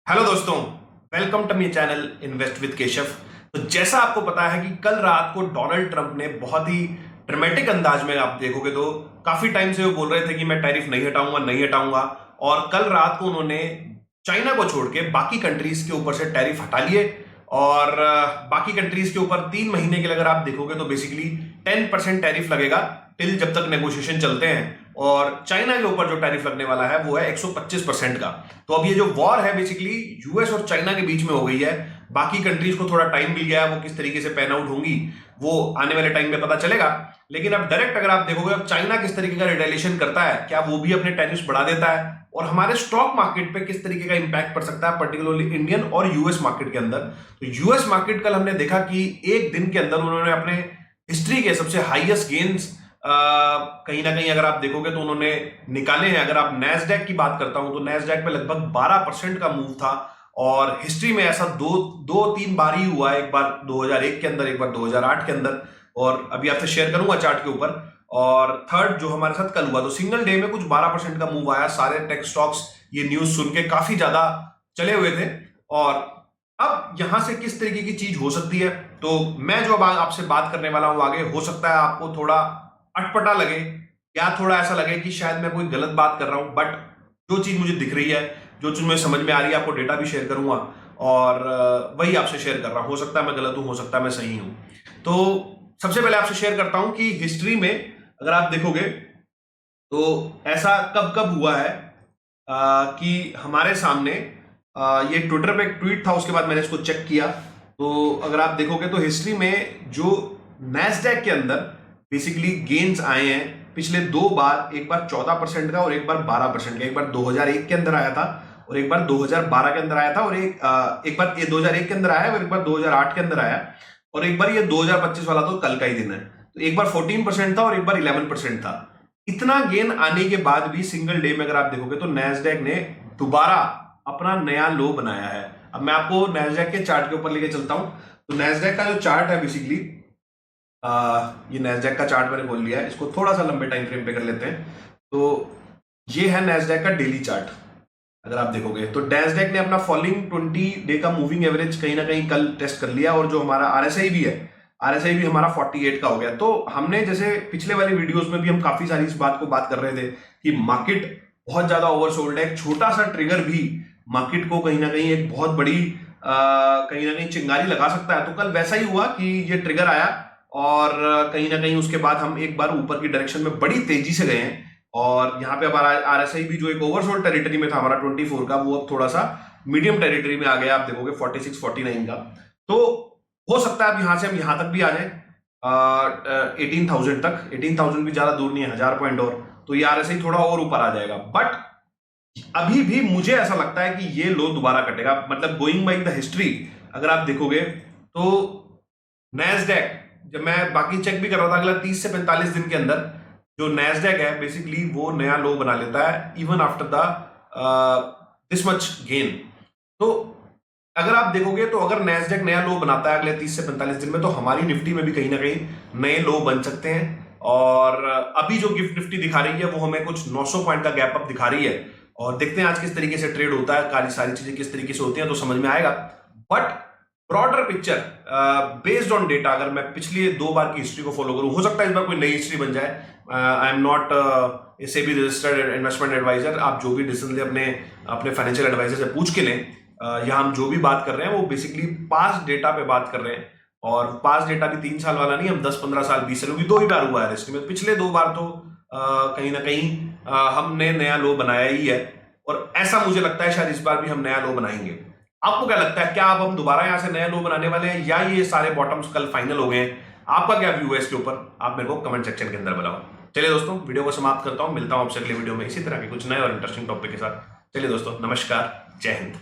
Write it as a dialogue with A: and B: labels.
A: Hello दोस्तों, welcome to my channel invest with Keshav. तो जैसा आपको पता है कि कल रात को डोनाल्ड ट्रंप ने बहुत ही ड्रामेटिक अंदाज में, आप देखोगे तो काफी टाइम से वो बोल रहे थे कि मैं टैरिफ नहीं हटाऊंगा नहीं हटाऊंगा, और कल रात को उन्होंने चाइना को छोड़ के बाकी कंट्रीज के ऊपर से टैरिफ हटा लिए। और बाकी कंट्रीज के ऊपर 3 महीने के लिए अगर आप देखोगे तो बेसिकली 10% टैरिफ लगेगा टिल जब तक नेगोशिएशन चलते हैं। और चाइना के ऊपर जो टैरिफ लगने वाला है वो है 125% का। तो अब ये जो वॉर है बेसिकली यूएस और चाइना के बीच में हो गई है। बाकी कंट्रीज को थोड़ा टाइम मिल गया है, वो किस तरीके से पैन आउट होंगी वो आने वाले टाइम में पता चलेगा। लेकिन अब डायरेक्ट अगर आप देखोगे, अब चाइना किस तरीके का रिटेलिएशन करता है, क्या वो भी अपने टैरिफ्स बढ़ा देता है, और हमारे स्टॉक मार्केट पे किस तरीके का इंपैक्ट पड़ सकता है, पर्टिकुलरली इंडियन और यूएस मार्केट के अंदर। तो यूएस मार्केट कल हमने देखा कि एक दिन के अंदर उन्होंने अपने हिस्ट्री के सबसे हाईएस्ट गेन्स कहीं ना कहीं अगर आप देखोगे तो उन्होंने निकाले हैं। अगर आप नैस्डैक की बात करता हूं तो नैस्डैक पे लगभग 12% का मूव था, और हिस्ट्री में ऐसा दो तीन बार ही हुआ है, एक बार 2001 के अंदर, एक बार 2008 के अंदर, और अभी आपसे शेयर करूंगा चार्ट के ऊपर। और थर्ड जो हमारे साथ कल हुआ तो सिंगल डे में कुछ 12% का मूव आया। सारे टेक स्टॉक्स ये न्यूज सुन के काफी ज्यादा चले हुए थे। और अब यहां से किस तरीके की चीज हो सकती है, तो मैं जो अब आपसे बात करने वाला हूं आगे, हो सकता है आपको थोड़ा अटपटा लगे या थोड़ा ऐसा लगे कि शायद मैं कोई गलत बात कर रहा हूं, बट जो चीज मुझे दिख रही है, जो चीज मुझे समझ में आ रही है, आपको डेटा भी शेयर करूंगा और वही आपसे शेयर कर रहा हूं। हो सकता है मैं गलत हूं, हो सकता है मैं सही हूं। तो सबसे पहले आपसे शेयर करता हूं कि हिस्ट्री में अगर आप देखोगे तो ऐसा कब कब हुआ है कि हमारे सामने ये ट्विटर पे एक ट्वीट था, उसके बाद मैंने इसको चेक किया। तो अगर आप देखोगे तो हिस्ट्री में जो नैस्डैक के अंदर बेसिकली गेन्स आए हैं पिछले 2 बार, एक बार 14% का और एक बार 12% का। एक बार 2001 के अंदर आया था और एक बार 2012 के अंदर आया था, और एक बार ये 2001 के अंदर आया और एक बार 2008 के अंदर आया, और एक बार ये 2025 वाला तो कल का ही दिन है। तो एक बार 14% था और एक बार 11% था। इतना गेन आने के बाद भी सिंगल डे में अगर आप देखोगे तो नैस्डैक ने दोबारा अपना नया लो बनाया है। अब मैं आपको नैस्डैक के चार्ट के ऊपर लेके चलता हूं। तो नैस्डैक का जो चार्ट है बेसिकली, ये नैस्डैक का चार्ट मैंने बोल लिया है, इसको थोड़ा सा लंबे टाइम फ्रेम पे कर लेते हैं। तो ये है नैस्डैक का डेली चार्ट। अगर आप देखोगे तो नैस्डैक ने अपना फॉलिंग 20 डे का मूविंग एवरेज कहीं ना कहीं कल टेस्ट कर लिया, और जो हमारा आरएसआई भी है, आरएसआई भी हमारा 48 का हो गया। तो हमने जैसे पिछले वाले वीडियोस में भी हम काफी सारी इस बात को बात कर रहे थे कि मार्केट बहुत ज्यादा ओवरसोल्ड है। एक छोटा सा ट्रिगर भी मार्केट को कहीं ना कहीं एक बहुत बड़ी कहीं ना कहीं चिंगारी लगा सकता है। तो कल वैसा ही हुआ कि ये ट्रिगर आया, और कहीं ना कहीं उसके बाद हम एक बार ऊपर की डायरेक्शन में बड़ी तेजी से गए हैं। और यहाँ पे हमारा आरएसआई भी जो एक ओवरसोल्ड टेरिटरी में था हमारा 24 का, वो अब थोड़ा सा मीडियम टेरिटरी में आ गया। आप देखोगे 46 49 का। तो हो सकता है अब यहां से हम यहां तक भी आ जाए 18,000 तक। 18,000 भी ज्यादा दूर नहीं है, 1000 पॉइंट और, तो ये आरएसआई थोड़ा और ऊपर आ जाएगा। बट अभी भी मुझे ऐसा लगता है कि ये लो दोबारा कटेगा। मतलब गोइंग बाय द हिस्ट्री अगर आप देखोगे तो नैस्डैक, जब मैं बाकी चेक भी कर रहा था, अगला 30 से 45 दिन के अंदर जो नैस्डैक है बेसिकली वो नया लो बना लेता है, even after the this much gain. तो अगर आप देखोगे तो अगर नैस्डैक नया लो बनाता है अगले 30 से 45 दिन में, तो हमारी निफ्टी में भी कहीं ना कहीं नए लो बन सकते हैं। और अभी जो गिफ्ट निफ्टी दिखा रही है वो हमें कुछ 900 पॉइंट का गैप अप दिखा रही है, और देखते हैं आज किस तरीके से ट्रेड होता है, सारी चीजें किस तरीके से होती हैं तो समझ में आएगा। But broader picture based on data, अगर मैं पिछली 2 बार की हिस्ट्री को फॉलो करूं, हो सकता है इस बार कोई नई हिस्ट्री बन जाए। I am not a SEBI registered investment adviser. आप जो भी डिसीजन ले अपने फाइनेंशियल एडवाइजर से पूछ के लें। यहाँ हम जो भी बात कर रहे हैं वो बेसिकली पास्ट डेटा पे बात कर रहे हैं, और पास्ट डेटा भी 3 साल वाला नहीं, हम 10-15 साल 20 साल, 2 ही बार हुआ है हिस्ट्री में। पिछले 2 बार तो कहीं ना कहीं हमने नया लो बनाया ही है, और ऐसा मुझे लगता है शायद इस बार भी हम नया लो बनाएंगे। आपको क्या लगता है, क्या अब हम दोबारा यहां से नया लो बनाने वाले हैं, या ये सारे बॉटम्स कल फाइनल हो गए हैं? आपका क्या व्यू है इसके ऊपर, आप मेरे को कमेंट सेक्शन के अंदर बताओ। चलिए दोस्तों, वीडियो को समाप्त करता हूं, मिलता हूं आपसे अगले वीडियो में इसी तरह के कुछ नए और इंटरेस्टिंग टॉपिक के साथ। चलिए दोस्तों, नमस्कार, जय हिंद।